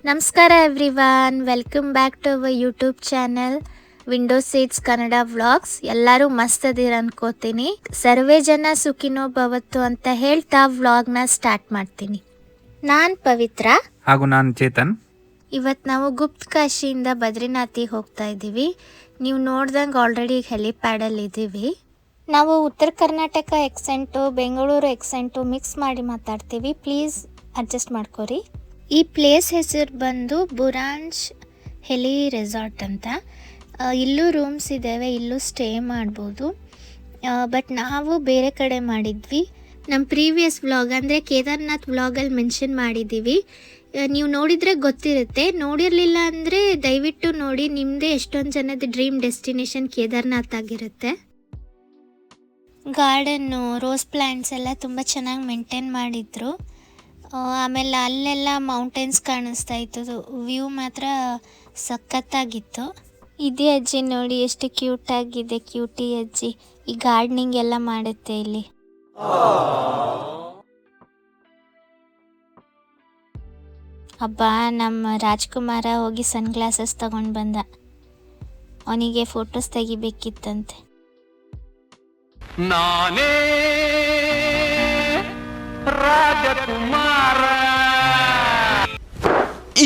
ನಮಸ್ಕಾರ everyone, welcome back to our YouTube channel windows seats Kannada vlogs. ಎಲ್ಲರೂ ಮಸ್ತ್ ಅದೀರ ಅನ್ಕೋತೀನಿ. ಸರ್ವೇ ಜನ ಸುಖಿನೋ ಭವತ್ತು ಅಂತ ಹೇಳ್ತಾ ವ್ಲಾಗ್ನ ಸ್ಟಾರ್ಟ್ ಮಾಡ್ತೀನಿ. ನಾನು ಪವಿತ್ರ ಹಾಗೂ ನಾನು ಚೇತನ್. ಇವತ್ತು ನಾವು ಗುಪ್ತ ಕಾಶಿಯಿಂದ ಬದ್ರಿನಾಥಿಗೆ ಹೋಗ್ತಾ ಇದ್ದೀವಿ. ನೀವು ನೋಡ್ದಂಗೆ ಆಲ್ರೆಡಿ ಹೆಲಿಪ್ಯಾಡಲ್ಲಿ ಇದ್ದೀವಿ. ನಾವು ಉತ್ತರ Karnataka Accent Bengaluru Accent mix ಮಾಡಿ ಮಾತಾಡ್ತೀವಿ, ಪ್ಲೀಸ್ ಅಡ್ಜಸ್ಟ್ ಮಾಡ್ಕೊರಿ. ಈ ಪ್ಲೇಸ್ ಹೆಸರು ಬಂದು ಬುರಾಂಶ್ ಹೆಲಿ ರೆಸಾರ್ಟ್ ಅಂತ. ಇಲ್ಲೂ ರೂಮ್ಸ್ ಇದ್ದಾವೆ, ಇಲ್ಲೂ ಸ್ಟೇ ಮಾಡ್ಬೋದು. ಬಟ್ ನಾವು ಬೇರೆ ಕಡೆ ಮಾಡಿದ್ವಿ. ನಮ್ಮ ಪ್ರೀವಿಯಸ್ ವ್ಲಾಗ್ ಅಂದರೆ ಕೇದಾರ್ನಾಥ್ ವ್ಲಾಗಲ್ಲಿ ಮೆನ್ಷನ್ ಮಾಡಿದ್ದೀವಿ. ನೀವು ನೋಡಿದರೆ ಗೊತ್ತಿರುತ್ತೆ, ನೋಡಿರಲಿಲ್ಲ ಅಂದರೆ ದಯವಿಟ್ಟು ನೋಡಿ. ನಿಮ್ಮದೇ ಎಷ್ಟೊಂದು ಜನದ ಡ್ರೀಮ್ ಡೆಸ್ಟಿನೇಷನ್ ಕೇದಾರ್ನಾಥ್ ಆಗಿರುತ್ತೆ. ಗಾರ್ಡನ್ನು, ರೋಸ್ ಪ್ಲ್ಯಾಂಟ್ಸ್ ಎಲ್ಲ ತುಂಬ ಚೆನ್ನಾಗಿ ಮೇಂಟೈನ್ ಮಾಡಿದ್ರು. ಆಮೇಲೆ ಅಲ್ಲೆಲ್ಲ ಮೌಂಟೇನ್ಸ್ ಕಾಣಿಸ್ತಾ ಇತ್ತು, ವ್ಯೂ ಮಾತ್ರ ಸಖತ್ತಾಗಿತ್ತು. ಇದೇ ಅಜ್ಜಿ ನೋಡಿ ಎಷ್ಟು ಕ್ಯೂಟಾಗಿದೆ, ಕ್ಯೂಟಿ ಅಜ್ಜಿ. ಈ ಗಾರ್ಡನಿಂಗ್ ಎಲ್ಲ ಮಾಡುತ್ತೆ ಇಲ್ಲಿ. ಹಬ್ಬ, ನಮ್ಮ ರಾಜ್ಕುಮಾರ ಹೋಗಿ ಸನ್ ಗ್ಲಾಸಸ್ ತಗೊಂಡು ಬಂದ. ಅವನಿಗೆ ಫೋಟೋಸ್ ತೆಗಿಬೇಕಿತ್ತಂತೆ. ನಾನೇ ರಾಜಕುಮಾರ.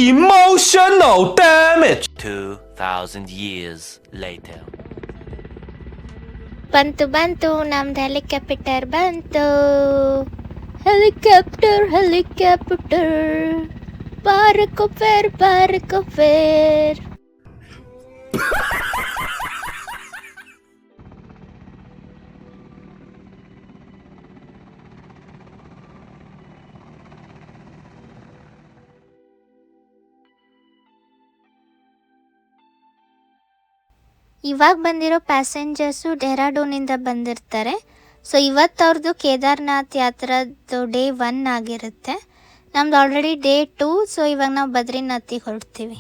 Emotional damage. 2000 years later. ಬಂತು ನಮ್ದು ಹೆಲಿಕಾಪ್ಟರ್ ಬಂತು. ಹೆಲಿಕಾಪ್ಟರ್ ಬಾರಕೋಫೇರ್. ಇವಾಗ ಬಂದಿರೋ ಪ್ಯಾಸೆಂಜರ್ಸು ಡೆಹ್ರಾಡೂನಿಂದ ಬಂದಿರ್ತಾರೆ. ಸೊ ಇವತ್ತು ಅವ್ರದ್ದು ಕೇದಾರ್ನಾಥ್ ಯಾತ್ರಾದ್ದು ಡೇ 1 ಆಗಿರುತ್ತೆ. ನಮ್ದು ಆಲ್ರೆಡಿ ಡೇ 2. ಸೊ ಇವಾಗ ನಾವು ಬದ್ರಿನಾಥಿಗೆ ಹೊರಡ್ತೀವಿ.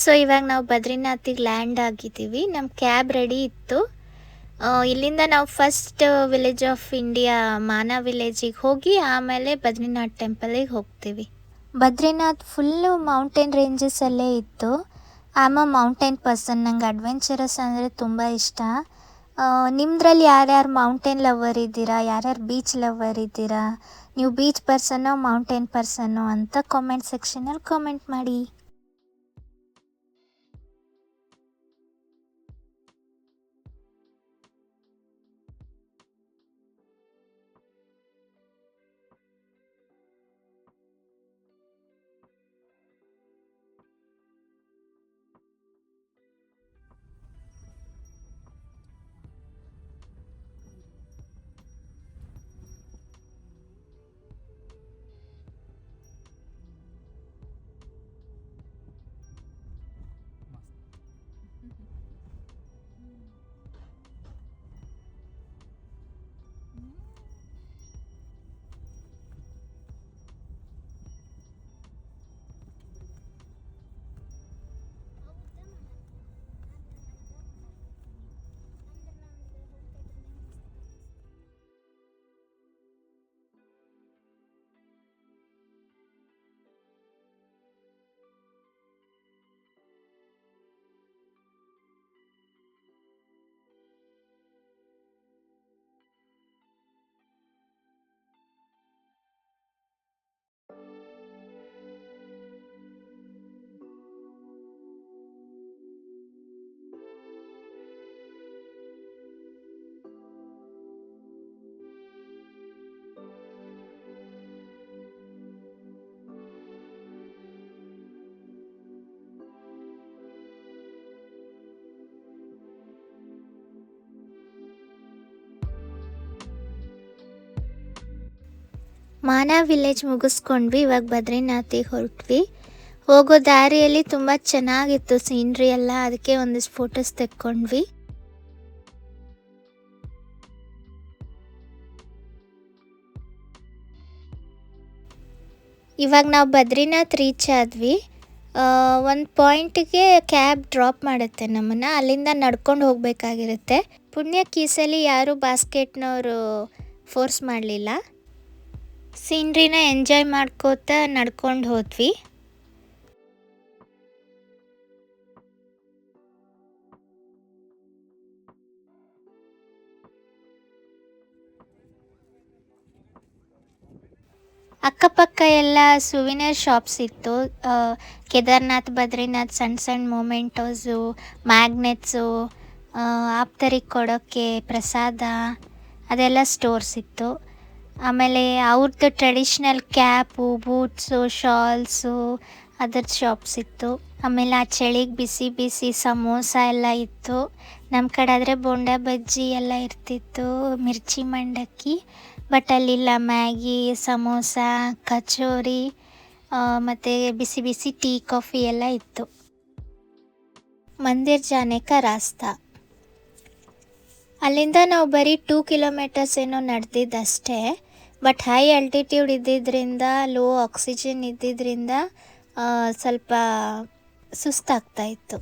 ಸೊ ಇವಾಗ ನಾವು ಬದ್ರಿನಾಥಿಗೆ ಲ್ಯಾಂಡ್ ಆಗಿದ್ದೀವಿ. ನಮ್ಮ ಕ್ಯಾಬ್ ರೆಡಿ ಇತ್ತು. ಇಲ್ಲಿಂದ ನಾವು ಫಸ್ಟ್ ವಿಲೇಜ್ ಆಫ್ ಇಂಡಿಯಾ ಮಾನಾ ವಿಲೇಜಿಗೆ ಹೋಗಿ ಆಮೇಲೆ ಬದ್ರಿನಾಥ್ ಟೆಂಪಲಿಗೆ ಹೋಗ್ತೀವಿ. ಬದ್ರಿನಾಥ್ ಫುಲ್ಲು ಮೌಂಟೇನ್ ರೇಂಜಸಲ್ಲೇ ಇತ್ತು. I am a mountain person, ನಂಗೆ ಅಡ್ವೆಂಚರಸ್ ಅಂದರೆ ತುಂಬ ಇಷ್ಟ. ನಿಮ್ಮದ್ರಲ್ಲಿ ಯಾರ್ಯಾರು ಮೌಂಟೇನ್ ಲವರ್ ಇದ್ದೀರಾ, ಯಾರ್ಯಾರು ಬೀಚ್ ಲವರ್ ಇದ್ದೀರಾ, ನೀವು ಬೀಚ್ ಪರ್ಸನ್ನೋ ಮೌಂಟೇನ್ ಪರ್ಸನ್ನೋ ಅಂತ ಕಾಮೆಂಟ್ ಸೆಕ್ಷನಲ್ಲಿ ಕಾಮೆಂಟ್ ಮಾಡಿ. ಮಾನಾ ವಿಲೇಜ್ ಮುಗಿಸ್ಕೊಂಡ್ವಿ. ಇವಾಗ ಬದ್ರಿನಾಥಿಗೆ ಹೊರಟ್ವಿ. ಹೋಗೋ ದಾರಿಯಲ್ಲಿ ತುಂಬ ಚೆನ್ನಾಗಿತ್ತು ಸೀನ್ರಿ ಎಲ್ಲ, ಅದಕ್ಕೆ ಒಂದಿಷ್ಟು ಫೋಟೋಸ್ ತೆಕ್ಕೊಂಡ್ವಿ. ಇವಾಗ ನಾವು ಬದ್ರಿನಾಥ್ ರೀಚ್ ಆದ್ವಿ. ಒಂದು ಪಾಯಿಂಟಿಗೆ ಕ್ಯಾಬ್ ಡ್ರಾಪ್ ಮಾಡುತ್ತೆ ನಮ್ಮನ್ನು, ಅಲ್ಲಿಂದ ನಡ್ಕೊಂಡು ಹೋಗಬೇಕಾಗಿರುತ್ತೆ. ಪುಣ್ಯಕ್ಕೆ ಈ ಸಲ ಯಾರೂ ಬಾಸ್ಕೆಟ್ನವರು ಫೋರ್ಸ್ ಮಾಡಲಿಲ್ಲ. ಸೀನ್ರಿನ ಎಂಜಾಯ್ ಮಾಡ್ಕೋತಾ ನಡ್ಕೊಂಡು ಹೋದ್ವಿ. ಅಕ್ಕಪಕ್ಕ ಎಲ್ಲ ಸುವಿನರ್ ಶಾಪ್ಸ್ ಇತ್ತು. ಕೇದಾರ್ನಾಥ್ ಬದ್ರಿನಾಥ್ ಸಣ್ಣ ಸಣ್ಣ ಮೊಮೆಂಟೋಸು, ಮ್ಯಾಗ್ನೆಟ್ಸು, ಆಪ್ತರಿಗೆ ಕೊಡೋಕ್ಕೆ ಪ್ರಸಾದ, ಅದೆಲ್ಲ ಸ್ಟೋರ್ಸ್ ಇತ್ತು. ಆಮೇಲೆ ಅವ್ರದ್ದು ಟ್ರೆಡಿಷ್ನಲ್ ಕ್ಯಾಪು, ಬೂಟ್ಸು, ಶಾಲ್ಸು, ಅದರ ಶಾಪ್ಸ್ ಇತ್ತು. ಆಮೇಲೆ ಆ ಚಳಿಗೆ ಬಿಸಿ ಬಿಸಿ ಸಮೋಸ ಎಲ್ಲ ಇತ್ತು. ನಮ್ಮ ಕಡೆ ಆದರೆ ಬೋಂಡ ಬಜ್ಜಿ ಎಲ್ಲ ಇರ್ತಿತ್ತು, ಮಿರ್ಚಿ ಮಂಡಕ್ಕಿ. ಬಟ್ ಅಲ್ಲಿಲ್ಲ, ಮ್ಯಾಗಿ, ಸಮೋಸ, ಕಚೋರಿ ಮತ್ತು ಬಿಸಿ ಬಿಸಿ ಟೀ ಕಾಫಿ ಎಲ್ಲ ಇತ್ತು. ಮಂದಿರ್ ಜಾನೆ ಕಾ ರಾಸ್ತಾ. ಅಲ್ಲಿಂದ ನಾವು ಬರೀ 2 ಕಿಲೋಮೀಟರ್ಸ್ ಏನೋ ನಡೆದಿದ್ದಷ್ಟೇ. ಬಟ್ ಹೈ ಆಲ್ಟಿಟ್ಯೂಡ್ ಇದ್ದಿದ್ದರಿಂದ, ಲೋ ಆಕ್ಸಿಜನ್ ಇದ್ದಿದ್ದರಿಂದ ಸ್ವಲ್ಪ ಸುಸ್ತಾಗ್ತಾ ಇತ್ತು.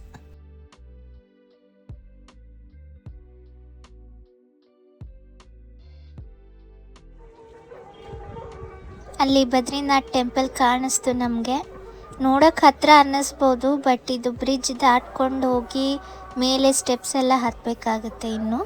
ಅಲ್ಲಿ ಬದ್ರಿನಾಥ್ ಟೆಂಪಲ್ ಕಾಣಿಸ್ತು ನಮಗೆ. ನೋಡೋಕೆ ಹತ್ತಿರ ಅನ್ನಿಸ್ಬೋದು, ಬಟ್ ಇದು ಬ್ರಿಡ್ಜ್ ದಾಟ್ಕೊಂಡು ಹೋಗಿ ಮೇಲೆ ಸ್ಟೆಪ್ಸ್ ಎಲ್ಲ ಹತ್ತಬೇಕಾಗುತ್ತೆ ಇನ್ನು.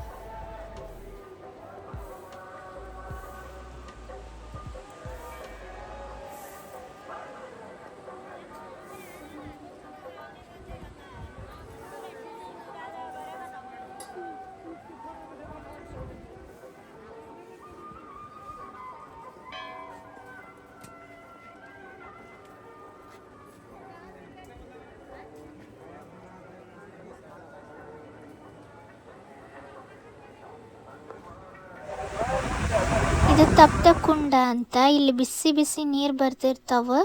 ಇದು ತಪ್ತ ಕುಂಡ ಅಂತ, ಇಲ್ಲಿ ಬಿಸಿ ಬಿಸಿ ನೀರು ಬರ್ತಿರ್ತಾವೆ.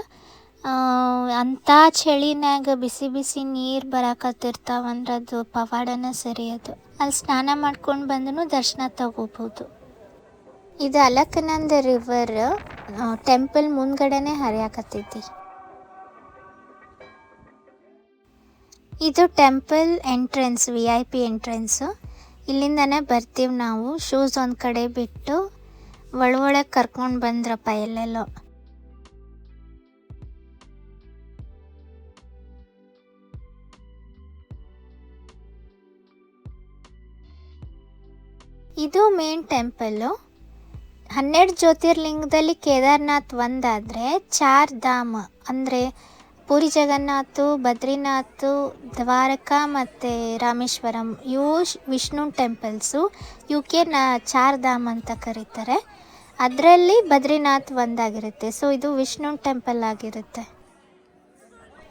ಅಂಥ ಚಳಿನಾಗ ಬಿಸಿ ಬಿಸಿ ನೀರು ಬರಾಕತ್ತಿರ್ತಾವಂದ್ರೆ ಅದು ಪವಾಡನ ಸರಿ. ಅದು ಅಲ್ಲಿ ಸ್ನಾನ ಮಾಡ್ಕೊಂಡು ಬಂದು ದರ್ಶನ ತಗೋಬೋದು. ಇದು ಅಲಕನಂದ ರಿವರ್ ಟೆಂಪಲ್ ಮುಂದ್ಗಡೆನೆ ಹರಿಯಾಕತ್ತೈತಿ. ಇದು ಟೆಂಪಲ್ ಎಂಟ್ರೆನ್ಸ್, VIP ಎಂಟ್ರೆನ್ಸು. ಇಲ್ಲಿಂದನೇ ಬರ್ತೀವಿ ನಾವು. ಶೂಸ್ ಒಂದು ಕಡೆ ಬಿಟ್ಟು ಒಳಗೆ ಕರ್ಕೊಂಡು ಬಂದ್ರಪ್ಪ ಎಲ್ಲೆಲ್ಲೋ. ಇದು ಮೇನ್ ಟೆಂಪಲ್ಲು. 12 ಜ್ಯೋತಿರ್ಲಿಂಗದಲ್ಲಿ ಕೇದಾರ್ನಾಥ್ ಒಂದಾದರೆ 4 ಧಾಮ ಅಂದರೆ ಪೂರಿ ಜಗನ್ನಾಥ್, ಬದ್ರಿನಾಥ್, ದ್ವಾರಕಾ ಮತ್ತು ರಾಮೇಶ್ವರಂ, ಇವು ವಿಷ್ಣು ಟೆಂಪಲ್ಸು. ಇವಕ್ಕೆ 4 ಧಾಮ ಅಂತ ಕರೀತಾರೆ. ಅದರಲ್ಲಿ ಬದ್ರಿನಾಥ್ ಒಂದಾಗಿರುತ್ತೆ. ಸೊ ಇದು ವಿಷ್ಣು ಟೆಂಪಲ್ ಆಗಿರುತ್ತೆ.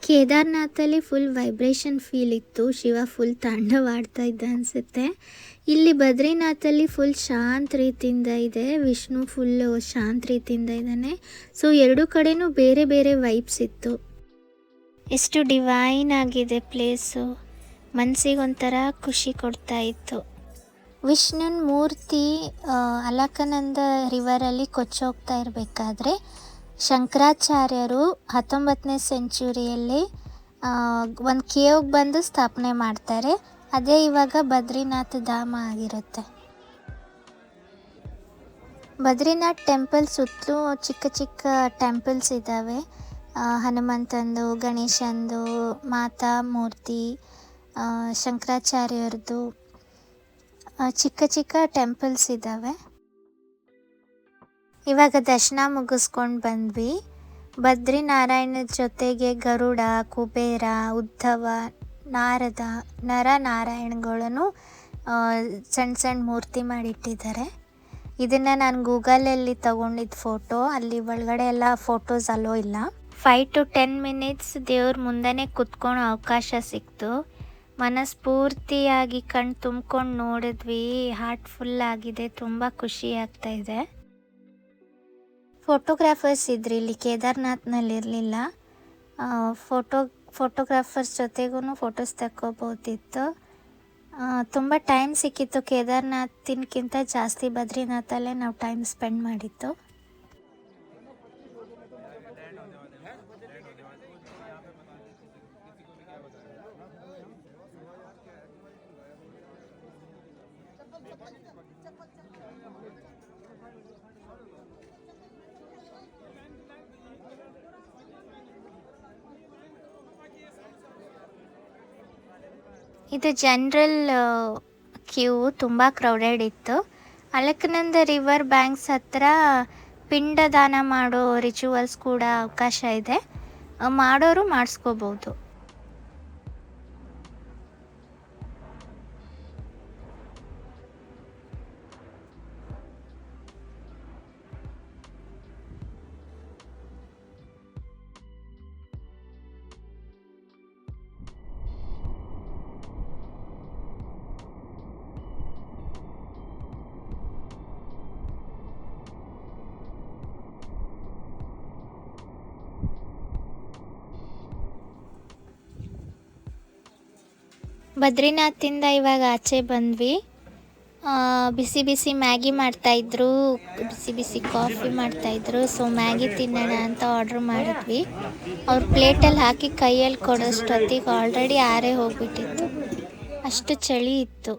ಕೇದಾರ್ನಾಥಲ್ಲಿ ಫುಲ್ ವೈಬ್ರೇಷನ್ ಫೀಲ್ ಇತ್ತು. ಶಿವ ಫುಲ್ ತಾಂಡವಾಡ್ತಾ ಇದ್ದ ಅನಿಸುತ್ತೆ. ಇಲ್ಲಿ ಬದ್ರಿನಾಥಲ್ಲಿ ಫುಲ್ ಶಾಂತ ರೀತಿಯಿಂದ ಇದೆ, ವಿಷ್ಣು ಫುಲ್ಲು ಶಾಂತ ರೀತಿಯಿಂದ ಇದ್ದಾನೆ. ಸೊ ಎರಡೂ ಕಡೆನೂ ಬೇರೆ ಬೇರೆ ವೈಬ್ಸ್ ಇತ್ತು. ಎಷ್ಟು ಡಿವೈನ್ ಆಗಿದೆ ಪ್ಲೇಸು, ಮನಸ್ಸಿಗೊಂಥರ ಖುಷಿ ಕೊಡ್ತಾ ಇತ್ತು. ವಿಷ್ಣುನ ಮೂರ್ತಿ ಅಲಕನಂದ ರಿವರಲ್ಲಿ ಕೊಚ್ಚೋಗ್ತಾ ಇರಬೇಕಾದ್ರೆ ಶಂಕರಾಚಾರ್ಯರು 19ನೇ ಸೆಂಚುರಿಯಲ್ಲಿ ಒಂದು ಕೇವ್ಗೆ ಬಂದು ಸ್ಥಾಪನೆ ಮಾಡ್ತಾರೆ. ಅದೇ ಇವಾಗ ಬದ್ರಿನಾಥ್ ಧಾಮ ಆಗಿರುತ್ತೆ. ಬದ್ರಿನಾಥ್ ಟೆಂಪಲ್ ಸುತ್ತಲೂ ಚಿಕ್ಕ ಚಿಕ್ಕ ಟೆಂಪಲ್ಸ್ ಇದ್ದಾವೆ. ಹನುಮಂತಂದು, ಗಣೇಶಂದು, ಮಾತಾ ಮೂರ್ತಿ, ಶಂಕರಾಚಾರ್ಯರದು ಚಿಕ್ಕ ಚಿಕ್ಕ ಟೆಂಪಲ್ಸ್ ಇದ್ದಾವೆ. ಇವಾಗ ದರ್ಶನ ಮುಗಿಸ್ಕೊಂಡು ಬಂದ್ವಿ. ಬದ್ರಿನಾರಾಯಣದ ಜೊತೆಗೆ ಗರುಡ, ಕುಬೇರ, ಉದ್ಧವ, ನಾರದ, ನರನಾರಾಯಣಗಳನ್ನು ಸಣ್ಣ ಸಣ್ಣ ಮೂರ್ತಿ ಮಾಡಿಟ್ಟಿದ್ದಾರೆ. ಇದನ್ನು ನಾನು ಗೂಗಲಲ್ಲಿ ತಗೊಂಡಿದ್ದ ಫೋಟೋ. ಅಲ್ಲಿ ಒಳಗಡೆ ಎಲ್ಲ ಫೋಟೋಸ್ ಅಲ್ಲೋ ಇಲ್ಲ. 5 to 10 minutes ದೇವ್ರ ಮುಂದೆನೇ ಕುತ್ಕೊಳ್ಳೋ ಅವಕಾಶ ಸಿಕ್ತು. ಮನಸ್ಫೂರ್ತಿಯಾಗಿ ಕಣ್ಣು ತುಂಬ್ಕೊಂಡು ನೋಡಿದ್ವಿ. ಹಾರ್ಟ್ ಫುಲ್ ಆಗಿದೆ, ತುಂಬ ಖುಷಿ ಆಗ್ತಾ ಇದೆ. ಫೋಟೋಗ್ರಾಫರ್ಸ್ ಇದ್ರಿ ಇಲ್ಲಿ, ಕೇದಾರ್ನಾಥ್ನಲ್ಲಿ ಇರಲಿಲ್ಲ. ಫೋಟೋಗ್ರಾಫರ್ಸ್ ಜೊತೆಗೂ ಫೋಟೋಸ್ ತಕ್ಕೋಬೋದಿತ್ತು. ತುಂಬ ಟೈಮ್ ಸಿಕ್ಕಿತ್ತು. ಕೇದಾರ್ನಾಥಿನ್ಕಿಂತ ಜಾಸ್ತಿ ಬದ್ರಿನಾಥಲ್ಲೇ ನಾವು ಟೈಮ್ ಸ್ಪೆಂಡ್ ಮಾಡಿತ್ತು. ಇದು ಜನರಲ್ ಕ್ಯೂ, ತುಂಬ ಕ್ರೌಡೆಡ್ ಇತ್ತು. ಅಲಕನಂದ ರಿವರ್ ಬ್ಯಾಂಕ್ಸ್ ಹತ್ರ ಪಿಂಡದಾನ ಮಾಡೋ ರಿಚುವಲ್ಸ್ ಕೂಡ ಅವಕಾಶ ಇದೆ, ಮಾಡೋರು ಮಾಡಿಸ್ಕೋಬೋದು. ಬದ್ರಿನಾಥಿಂದ ಇವಾಗ ಆಚೆ ಬಂದ್ವಿ. ಬಿಸಿ ಬಿಸಿ ಮ್ಯಾಗಿ ಮಾಡ್ತಾಯಿದ್ರು, ಬಿಸಿ ಬಿಸಿ ಕಾಫಿ ಮಾಡ್ತಾಯಿದ್ರು. ಸೊ ಮ್ಯಾಗಿ ತಿನ್ನೋಣ ಅಂತ ಆರ್ಡ್ರ್ ಮಾಡಿದ್ವಿ. ಅವ್ರ ಪ್ಲೇಟಲ್ಲಿ ಹಾಕಿ ಕೈಯಲ್ಲಿ ಕೊಡೋಷ್ಟೊತ್ತಿಗೆ ಆಲ್ರೆಡಿ ಆರೇ ಹೋಗ್ಬಿಟ್ಟಿತ್ತು, ಅಷ್ಟು ಚಳಿ ಇತ್ತು.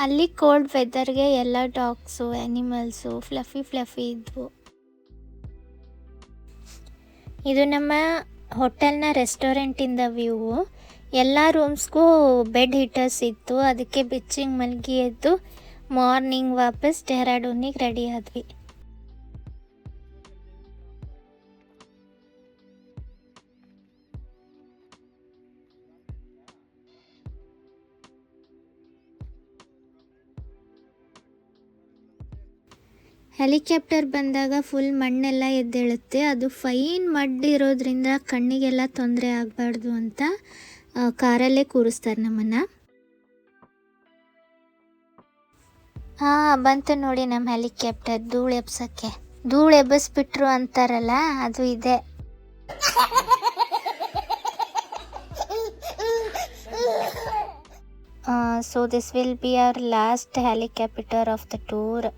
ಅಲ್ಲಿ ಕೋಲ್ಡ್ ವೆದರ್ಗೆ ಎಲ್ಲ ಡಾಗ್ಸು, ಆ್ಯನಿಮಲ್ಸು ಫ್ಲಫಿ ಇದ್ವು. ಇದು ನಮ್ಮ ಹೋಟೆಲ್ನ ರೆಸ್ಟೋರೆಂಟಿಂದ ವ್ಯೂ. ಎಲ್ಲ ರೂಮ್ಸ್ಗೂ ಬೆಡ್ ಹೀಟರ್ಸ್ ಇತ್ತು. ಅದಕ್ಕೆ ಬಿಚ್ಚಿಂಗ್ ಮಲಗಿ ಎದ್ದು ಮಾರ್ನಿಂಗ್ ವಾಪಸ್ ಡೆಹ್ರಾಡೂನಿಗೆ ರೆಡಿ ಆದ್ವಿ. ಹೆಲಿಕಾಪ್ಟರ್ ಬಂದಾಗ ಫುಲ್ ಮಣ್ಣೆಲ್ಲ ಎದ್ದೇಳುತ್ತೆ. ಅದು ಫೈನ್ ಮಡ್ ಇರೋದ್ರಿಂದ ಕಣ್ಣಿಗೆಲ್ಲ ತೊಂದರೆ ಆಗಬಾರ್ದು ಅಂತ ಕಾರಲ್ಲೇ ಕೂರಿಸ್ತಾರೆ ನಮ್ಮನ್ನು. ಬಂತು ನೋಡಿ ನಮ್ಮ ಹೆಲಿಕಾಪ್ಟರ್ ಧೂಳು ಎಬ್ಸೋಕ್ಕೆ. ಧೂಳು ಎಬ್ಬಿಸ್ಬಿಟ್ರು ಅಂತಾರಲ್ಲ, ಅದು ಇದೆ. So this will be our last helicopter of the tour.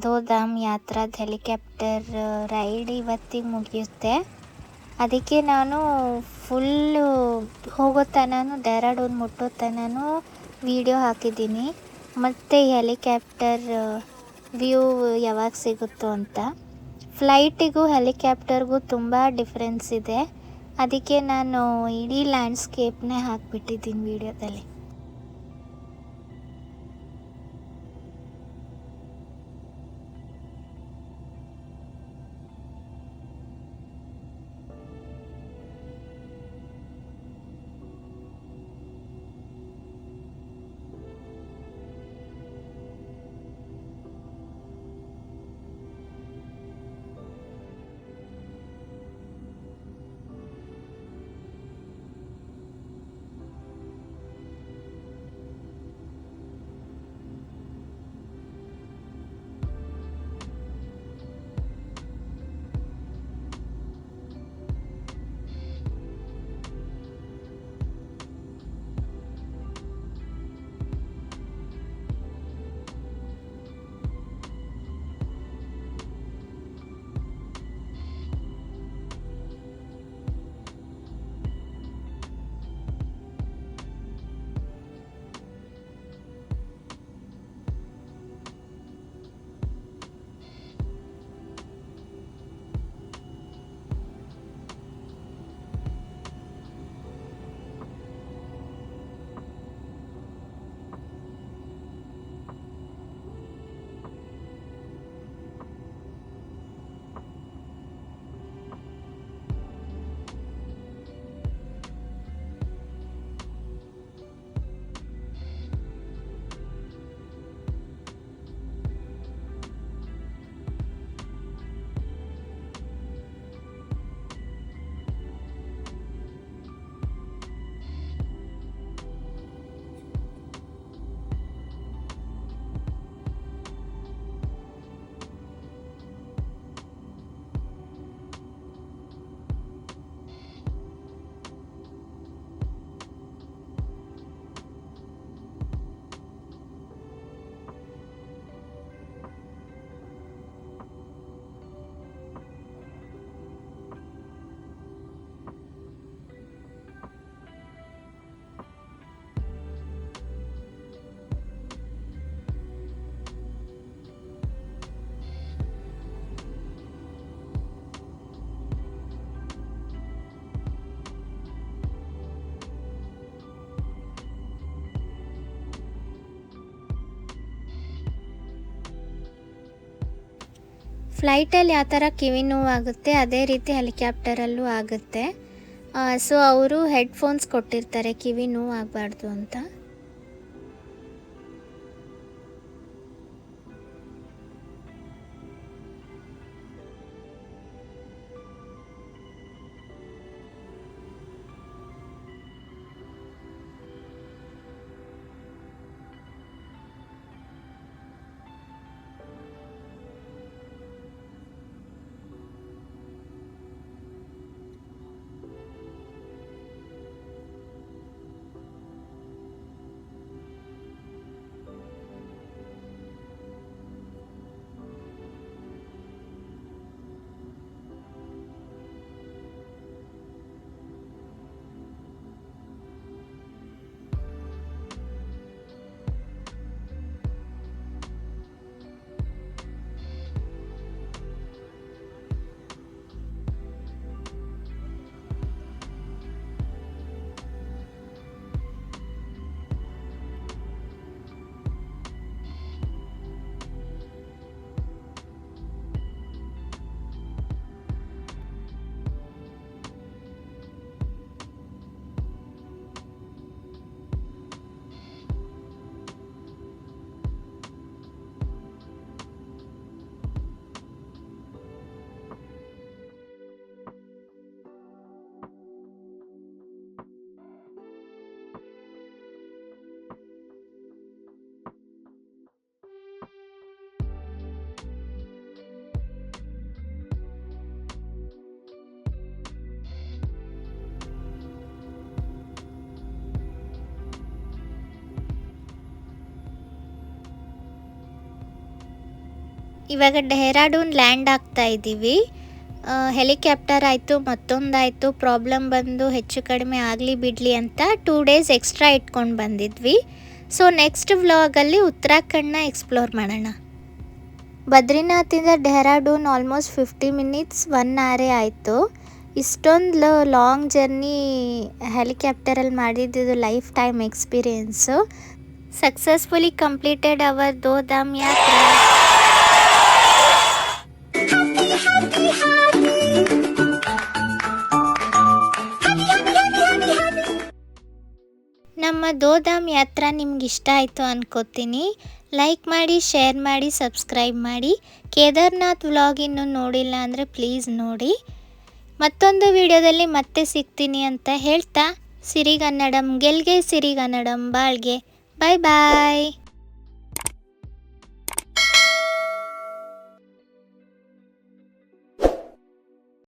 Do Dham ಯಾತ್ರಾದ ಹೆಲಿಕಾಪ್ಟರ್ ರೈಡ್ ಇವತ್ತಿಗೆ ಮುಗಿಯುತ್ತೆ. ಅದಕ್ಕೆ ನಾನು ಫುಲ್ಲು ಹೋಗೋ ತನೂ ಡೆಹ್ರಾಡೂನ್ ಮುಟ್ಟೋ ತನೂ ವಿಡಿಯೋ ಹಾಕಿದ್ದೀನಿ. ಮತ್ತು ಹೆಲಿಕಾಪ್ಟರ್ ವ್ಯೂ ಯಾವಾಗ ಸಿಗುತ್ತೋ ಅಂತ. ಫ್ಲೈಟಿಗೂ ಹೆಲಿಕಾಪ್ಟರ್ಗೂ ತುಂಬ ಡಿಫ್ರೆನ್ಸ್ ಇದೆ. ಅದಕ್ಕೆ ನಾನು ಇಡೀ ಲ್ಯಾಂಡ್ಸ್ಕೇಪ್ನೇ ಹಾಕಿಬಿಟ್ಟಿದ್ದೀನಿ ವಿಡಿಯೋದಲ್ಲಿ. ಫ್ಲೈಟಲ್ಲಿ ಯಾವ ಥರ ಕಿವಿ ನೋವು ಆಗುತ್ತೆ ಅದೇ ರೀತಿ ಹೆಲಿಕಾಪ್ಟರಲ್ಲೂ ಆಗುತ್ತೆ. ಸೊ ಅವರು ಹೆಡ್ಫೋನ್ಸ್ ಕೊಟ್ಟಿರ್ತಾರೆ ಕಿವಿ ನೋವು ಆಗಬಾರ್ದು ಅಂತ. ಇವಾಗ ಡೆಹ್ರಾಡೂನ್ ಲ್ಯಾಂಡ್ ಆಗ್ತಾ ಇದ್ದೀವಿ. ಹೆಲಿಕಾಪ್ಟರ್ ಆಯಿತು, ಮತ್ತೊಂದಾಯಿತು, ಪ್ರಾಬ್ಲಮ್ ಬಂದು ಹೆಚ್ಚು ಕಡಿಮೆ ಆಗಲಿ ಬಿಡಲಿ ಅಂತ 2 ಡೇಸ್ ಎಕ್ಸ್ಟ್ರಾ ಇಟ್ಕೊಂಡು ಬಂದಿದ್ವಿ. ಸೊ ನೆಕ್ಸ್ಟ್ ವ್ಲಾಗಲ್ಲಿ ಉತ್ತರಾಖಂಡನ ಎಕ್ಸ್ಪ್ಲೋರ್ ಮಾಡೋಣ. ಬದ್ರಿನಾಥಿಂದ ಡೆಹ್ರಾಡೂನ್ ಆಲ್ಮೋಸ್ಟ್ 50 ಮಿನಿಟ್ಸ್ 1 hour ಆಯಿತು. ಇಷ್ಟೊಂದು ಲಾಂಗ್ ಜರ್ನಿ ಹೆಲಿಕಾಪ್ಟರಲ್ಲಿ ಮಾಡಿದ್ದು life time experience. Successfully completed our Do Dham yatra. ನಮ್ಮ ದೋಧಾಮ್ ಯಾತ್ರಾ ನಿಮ್ಗೆ ಇಷ್ಟ ಆಯಿತು ಅನ್ಕೋತೀನಿ. ಲೈಕ್ ಮಾಡಿ, ಶೇರ್ ಮಾಡಿ, ಸಬ್ಸ್ಕ್ರೈಬ್ ಮಾಡಿ. ಕೇದಾರ್ನಾಥ್ ವ್ಲಾಗ್ ಇನ್ನೂ ನೋಡಿಲ್ಲ ಅಂದರೆ ಪ್ಲೀಸ್ ನೋಡಿ. ಮತ್ತೊಂದು ವಿಡಿಯೋದಲ್ಲಿ ಮತ್ತೆ ಸಿಗ್ತೀನಿ ಅಂತ ಹೇಳ್ತಾ, ಸಿರಿಗನ್ನಡಂ ಗೆಲ್ಗೆ, ಸಿರಿಗನ್ನಡಂ ಬಾಳ್ಗೆ. ಬಾಯ್ ಬಾಯ್.